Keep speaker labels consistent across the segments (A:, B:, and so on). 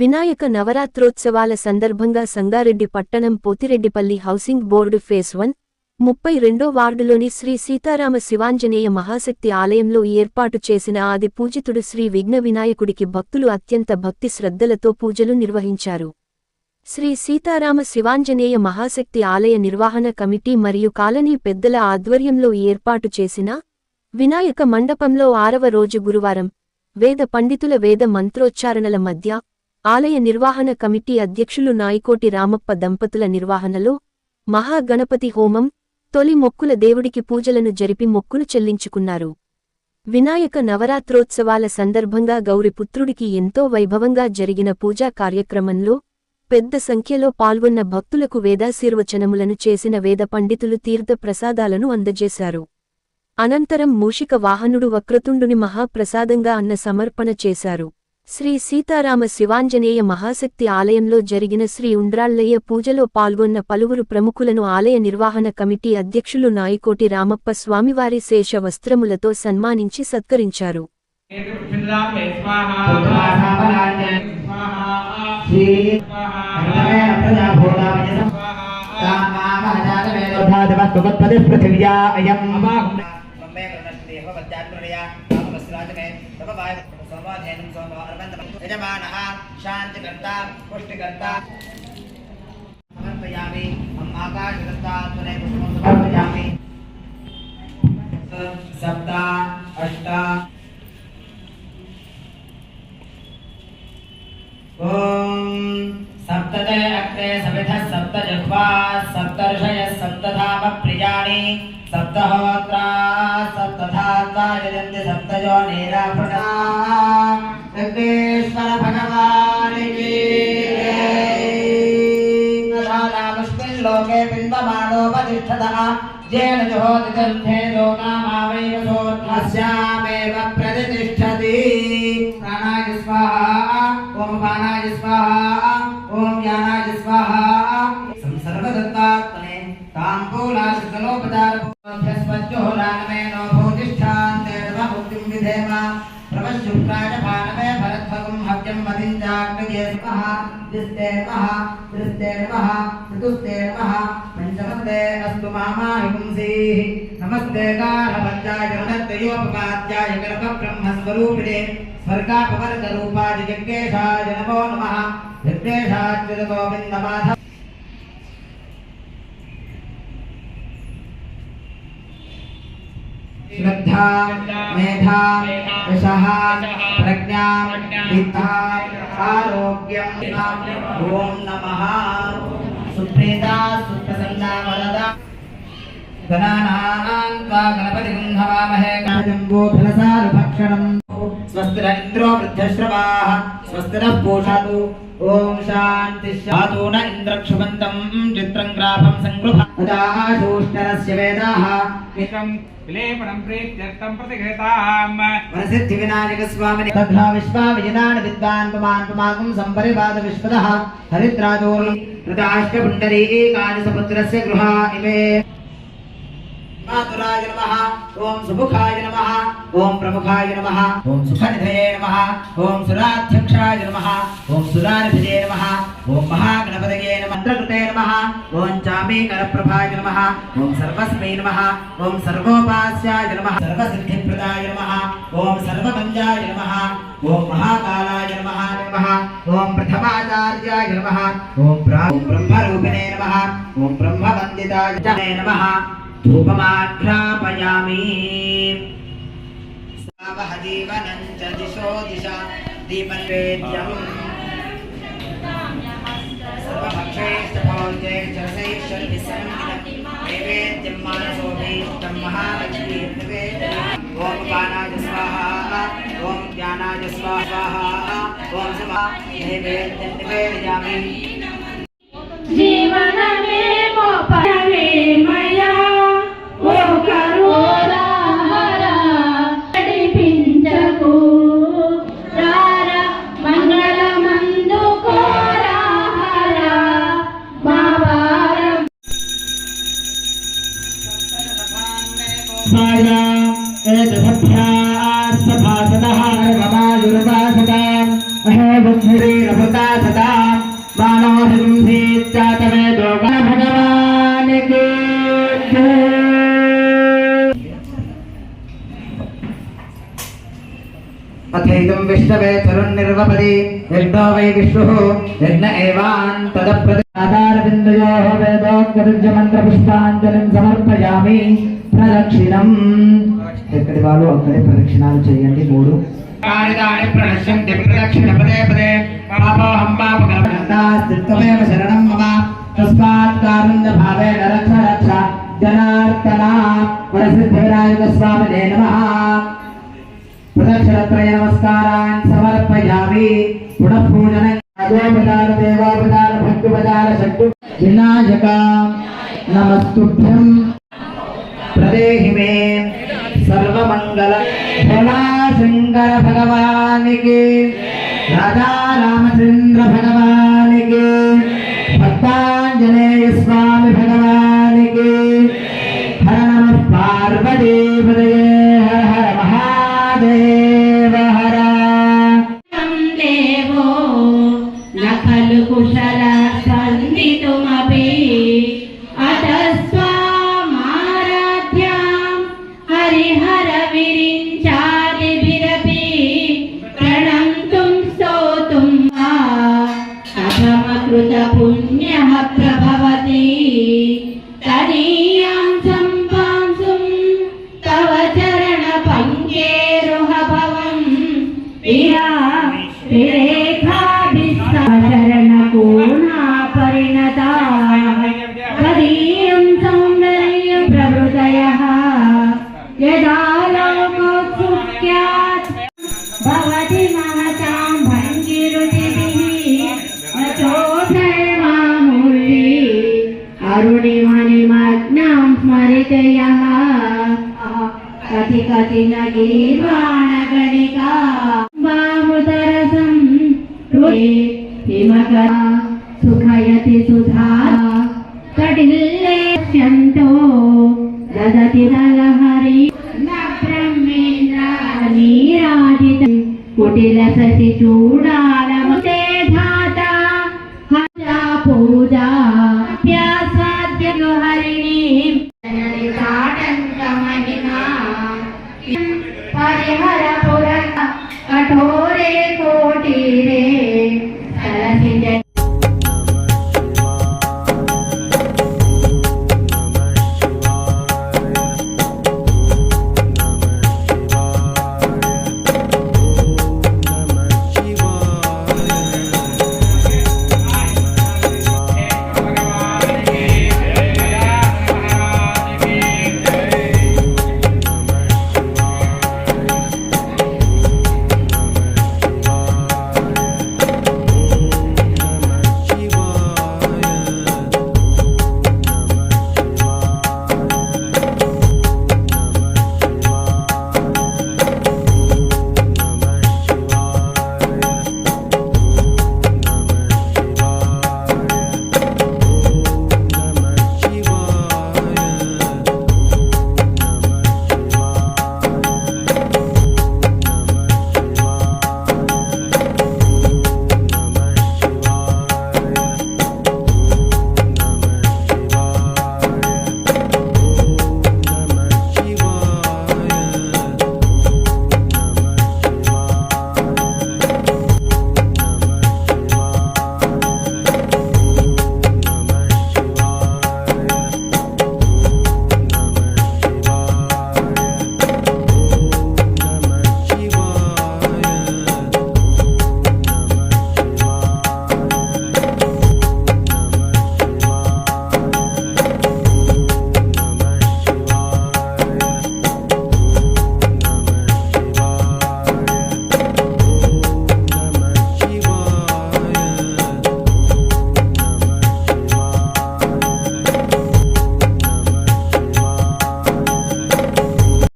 A: వినాయక నవరాత్రోత్సవాల సందర్భంగా సంగారెడ్డి పట్టణం Pothireddypalli housing board phase 1, 32 వార్డులోని శ్రీ సీతారామ శివాంజనేయ మహాశక్తి ఆలయంలో ఏర్పాటు చేసిన ఆది పూజితుడు శ్రీ విఘ్న వినాయకుడికి భక్తులు అత్యంత భక్తి శ్రద్ధలతో పూజలు నిర్వహించారు. శ్రీ సీతారామ శివాంజనేయ మహాశక్తి ఆలయ నిర్వహణ కమిటీ మరియు కాలనీ పెద్దల ఆధ్వర్యంలో ఏర్పాటు చేసిన వినాయక మండపంలో 6వ రోజు గురువారం వేద పండితుల వేద మంత్రోచ్చారణల మధ్య ఆలయ నిర్వహణ కమిటీ అధ్యక్షులు నాయికోటి రామప్ప దంపతుల నిర్వహణలో మహాగణపతి హోమం, తొలి మొక్కుల దేవుడికి పూజలను జరిపి మొక్కులు చెల్లించుకున్నారు. వినాయక నవరాత్రోత్సవాల సందర్భంగా గౌరిపుత్రుడికి ఎంతో వైభవంగా జరిగిన పూజా కార్యక్రమంలో పెద్ద సంఖ్యలో పాల్గొన్న భక్తులకు వేదాశీర్వచనములను చేసిన వేద పండితులు తీర్థ ప్రసాదాలను అందజేశారు. అనంతరం మూషిక వాహనుడు వక్రతుండుని మహాప్రసాదంగా అన్న సమర్పణ చేశారు. శ్రీ సీతారామ శివాంజనేయ మహాశక్తి ఆలయంలో జరిగిన శ్రీ ఉండ్రాళ్లయ్య పూజలో పాల్గొన్న పలువురు ప్రముఖులను ఆలయ నిర్వహణ కమిటీ అధ్యక్షులు నాయికోటి రామప్ప స్వామివారి శేష వస్త్రములతో సన్మానించి సత్కరించారు.
B: यजमानः शांतिकर्ता पुष्टिकर्ता समर्पयामि। हम आकाशकर्ता त्वने पुष्पं समर्पयामि। 7 8 ओम सप्तते अग्ने सविधः सप्त जिह्वा सप्तर्षयः सप्तधाम प्रियाणि सप्तहोत्रा सप्तधात्वा यजन्ति सप्तयोनिराभृता। विघ्नेश्वर भगवान की नामस्मिन् लोके बिम्बमानोपतिष्ठतः येन जुहोतितन्थे लोकामावैव सोऽस्यामेव प्रतिष्ठति। प्राणाय स्वाहा ओम पानाय स्वाहा ओम ज्ञानाय स्वाहा। सर्वदत्तात्मने ताम्बूलाशकलोपचारभ्यस्वज्जोहोरानमेनो भूतिष्ठान्तेर्वमुक्तिं विधेम। प्रवशुक्राय भानवे भरद्भगं हव्यं मदिञ्जाग्नये नमः। दिस्ते नमः दृष्टे नमः चतुस्ते नमः पंचमस्ते अस्तु मामाहिंसीः। नमस्ते गाढभद्राय गणत्रयोपपाद्याय गर्भब्रह्मस्वरूपिणे स्वर्गापवर्गरूपाय जग्गेशाय नमो नमः। जग्गेशाच्युत गोविन्दमाधव श्रद्धा मेधा यशः प्रज्ञा विद्या आरोग्यं ओम नमः। सुप्रीता सुप्रसन्ना वरदा गणानान्त्वा गणपतिं हवामहे। जम्बो फलसारभक्षणं स्वस्तिर इन्द्रो वृद्धश्रवाः स्वस्तिरः पूषातु। ओम शांति शातु न इन्द्रक्षुबन्तं चित्रं ग्राभं संगृहादाशोष्टरस्य वेदाः विक्रम विलेपनं प्रीत्यर्थं प्रतिघृताम्। वरसिद्धि विनायक स्वामिने तथा विश्वा विजनान विद्वान् पुमान् पुमागं संपरिवाद विश्वतः हरिद्रादोर्लं प्रदाश्च पुण्डरी एकानि समुद्रस्य गृहा इमे। मातुराय नमः ओम सुमुखाय नमः ओम प्रमुखाय नमः ओम सुखनिधये नमः ओम सुराध्यक्षाय नमः ओम सुरानिधये नमः ओम महागणपतये नमः। मंत्रकृते नमः ओम चामीकरप्रभाय नमः ओम सर्वस्मै नमः ओम सर्वोपास्याय नमः सर्वसिद्धिप्रदाय नमः ओम सर्वमंजाय नमः ओम महाकालाय नमः ओम प्रथमाचार्याय नमः ओम ब्रह्मरूपिणे नमः ओम ब्रह्मवन्दिताय नमः। धूपमाघ्रापयामि। सावह जीवनं च दिशो दिशा दीपनैवेद्यम्। सर्वभक्षैश्च भोज्यैश्च रसैश्च विसर्जितं नैवेद्यं मानसोभीष्टं महालक्ष्मीं निवेदयामि। ॐ पानाय स्वाहा ॐ ज्ञानाय स्वाहा ॐ समा नैवेद्यं निवेदयामि।
C: जीवनमे मोपरे मया ओ करुणा हरा नडिपिंचको रारा मंगलमंदु कोरा हरा बाबारं
B: माया एतभ्या सभासदः रमायुर्वासदा अहे बुद्धिरे रभुता सिद्धातवेदो भगवान की अथैतं विष्णवे तरुन्निर्वपदि यज्ञो वै विष्णुः यज्ञ एवान् तदप्रदारविन्दयोः वेदोक्तरुज्यमन्त्रपुष्पाञ्जलिं समर्पयामि प्रदक्षिणम् ఎక్కడి వాళ్ళు అక్కడే ప్రదక్షిణాలు చేయండి 3 కారిదాని ప్రణశ్యంతి ప్రదక్షిణ పదే పదే పాపోహం పాపకర్మస్తాస్తిత్వమేవ శరణం మమ తస్మాత్ కారుణ్య భావేన రక్ష రక్ష జనార్దన వరసిద్ధివినాయక స్వామినే నమః ప్రదక్షిణత్రయ నమస్కారాన్ సమర్పయామి పునః పూజన అగోపదార దేవాపదార భక్తిపదార శక్తి వినాయక నమస్తుభ్యం प्रदेहि में सर्वमंगल भोला शंकर भगवान के राजा रामचंद्र भगवान के भक्तांजनेय स्वामी भगवान के हर नमः पार्वती पतये हर हर महादेव हर
C: देवो न खलु कुशल स्पन्दितुमपि हरिहर विरिञ्चादिभिरपि प्रणन्तुं स्तोतुं अधमकृतपुण्यः प्रभवति तदीयां सम्पांसुं तव चरणपङ्केरुहभवं विरेखाभिस्सरणकोणापरिणता तदीयं सौन्दर्यं प्रभृतयः यदा लोकोत्सुक्यात् भवति महतां भङ्गिरुचिभिः अचोधर्मामूर्ति अरुणिमणिमग्नां स्मरितयः कति कति न गीर्वाणगणिका वामुदरसं हिमकरा सुखयति सुधा कटिल्लेष्यन्तो ददति दलहरि न ब्रह्मेन्द्र नीराजित कुटिल शशि चूडालमुते धाता हजा पूजा प्यासाद्य हरिणीं ताटङ्कमहिमा परिहर पुर कठोरे कोटिरे सरसि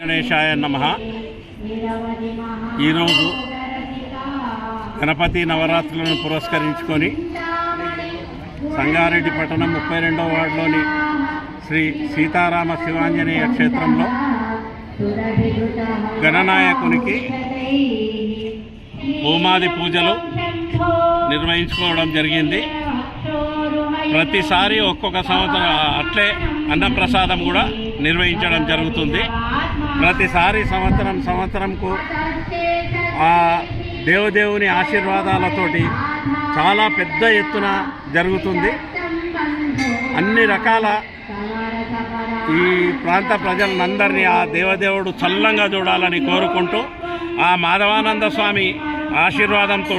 D: గణేశాయ నమః. ఈరోజు గణపతి నవరాత్రులను పురస్కరించుకొని సంగారెడ్డి పట్టణం 32వ వార్డులోని శ్రీ సీతారామ శివాంజనేయ క్షేత్రంలో గణనాయకునికి హోమాది పూజలు నిర్వహించుకోవడం జరిగింది. ప్రతిసారి ఒక్కొక్క సంవత్సరం అట్లే అన్నప్రసాదం కూడా నిర్వహించడం జరుగుతుంది. ప్రతిసారి సంవత్సరంకు ఆ దేవదేవుని ఆశీర్వాదాలతోటి చాలా పెద్ద ఎత్తున జరుగుతుంది. అన్ని రకాల ఈ ప్రాంత ప్రజలందరినీ ఆ దేవదేవుడు చల్లంగా చూడాలని కోరుకుంటూ ఆ మాధవానంద స్వామి ఆశీర్వాదంతో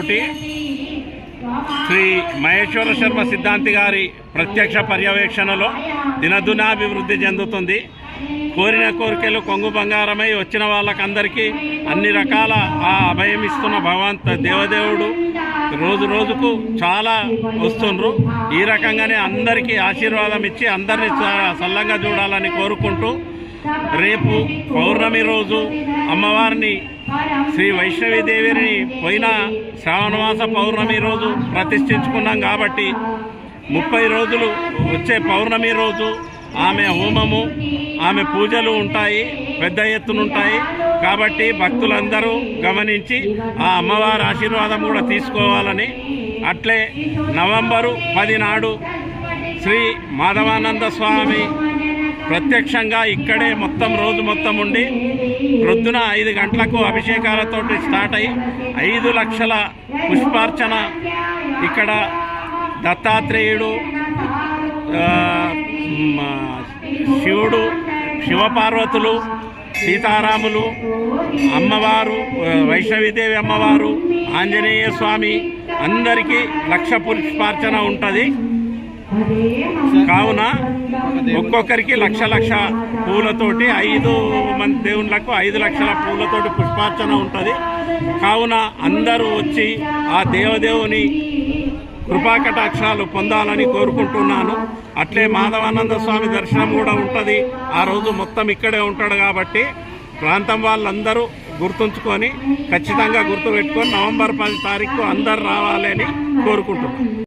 D: శ్రీ మహేశ్వర శర్మ సిద్ధాంతి గారి ప్రత్యక్ష పర్యవేక్షణలో దినదినాభివృద్ధి చెందుతుంది. కోరిన కోరికలు కొంగు బంగారమై వచ్చిన వాళ్ళకందరికీ అన్ని రకాల ఆ అభయం ఇస్తున్న భగవంత దేవదేవుడు రోజు రోజుకు చాలా వస్తుండ్రు. ఈ రకంగానే అందరికీ ఆశీర్వాదం ఇచ్చి అందరినీ చల్లంగా చూడాలని కోరుకుంటూ రేపు పౌర్ణమి రోజు అమ్మవారిని శ్రీ వైష్ణవీదేవిని పోయిన శ్రావణమాస పౌర్ణమి రోజు ప్రతిష్ఠించుకున్నాం కాబట్టి 30 రోజులు వచ్చే పౌర్ణమి రోజు ఆమె హోమము ఆమె పూజలు ఉంటాయి, పెద్ద ఎత్తునుంటాయి. కాబట్టి భక్తులందరూ గమనించి ఆ అమ్మవారి ఆశీర్వాదం కూడా తీసుకోవాలని, అట్లే నవంబరు 10 నాడు శ్రీ మాధవానంద స్వామి ప్రత్యక్షంగా ఇక్కడే రోజు మొత్తం ఉండి ప్రొద్దున 5 గంటలకు అభిషేకాలతోటి స్టార్ట్ అయ్యి 5 లక్షల పుష్పార్చన ఇక్కడ దత్తాత్రేయుడు, శివుడు, శివపార్వతులు, సీతారాములు, అమ్మవారు వైష్ణవీదేవి అమ్మవారు, ఆంజనేయ స్వామి అందరికీ 1,00,000 పుష్పార్చన ఉంటుంది. కావున ఒక్కొక్కరికి 1,00,000 పూలతోటి 5 మంది దేవుళ్ళకు 5 లక్షల పూలతోటి పుష్పార్చన ఉంటుంది. కావున అందరూ వచ్చి ఆ దేవదేవుని కృపాకటాక్షాలు పొందాలని కోరుకుంటున్నాను. అట్లే మాధవానంద స్వామి దర్శనం కూడా ఉంటుంది. ఆ రోజు మొత్తం ఇక్కడే ఉంటాడు కాబట్టి ప్రాంతం వాళ్ళందరూ గుర్తుంచుకొని ఖచ్చితంగా గుర్తుపెట్టుకొని నవంబర్ 10 తారీఖు అందరు రావాలని కోరుకుంటున్నాను.